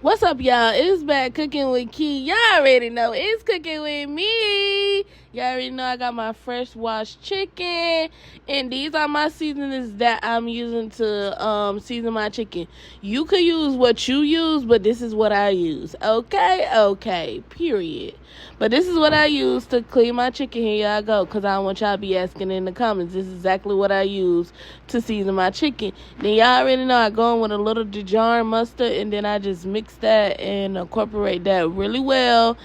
What's up, y'all? It's back cooking with Key. Y'all already know it's cooking with me. Y'all already know I got my fresh washed chicken, and these are my seasonings that I'm using to season my chicken. You could use what you use, but this is what I use. Okay, period. But this is what I use to clean my chicken. Here y'all go, cause I don't want y'all to be asking in the comments. This is exactly what I use to season my chicken. Then y'all already know I go in with a little Dijon mustard, and then I just mix that and incorporate that really well.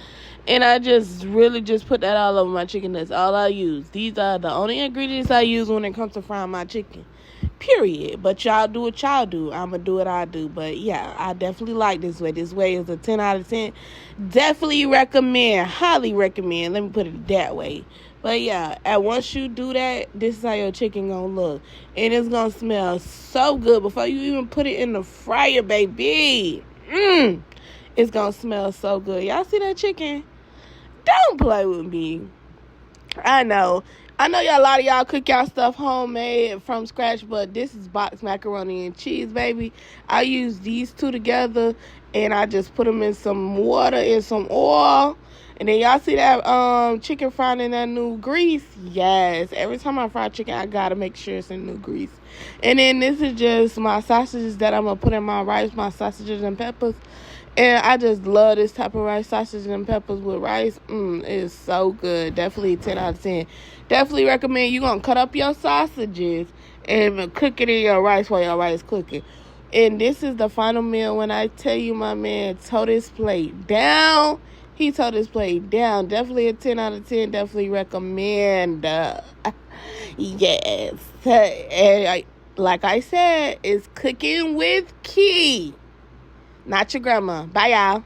And I just really just put that all over my chicken. That's all I use. These are the only ingredients I use when it comes to frying my chicken. Period. But y'all do what y'all do. I'ma do what I do. But yeah, I definitely like this way. This way is a 10 out of 10. Definitely recommend. Highly recommend. Let me put it that way. But yeah, and once you do that, this is how your chicken gonna look. And it's gonna smell so good before you even put it in the fryer, baby. It's gonna smell so good. Y'all see that chicken? Don't play with me. I know. I know y'all, a lot of y'all cook y'all stuff homemade from scratch, but this is boxed macaroni and cheese, baby. I use these two together, and I just put them in some water and some oil. And then y'all see that chicken fried in that new grease? Yes. Every time I fry chicken, I gotta make sure it's in new grease. And then this is just my sausages that I'm gonna put in my rice, my sausages and peppers. And I just love this type of rice, sausage and peppers with rice. It's so good. Definitely 10 out of 10. Definitely recommend you going to cut up your sausages and cook it in your rice while your rice cooking. And this is the final meal when I tell you my man tore this plate down. He tore this plate down. Definitely a 10 out of 10. Definitely recommend. Yes. And like I said, it's cooking with Key. Not your grandma. Bye, y'all.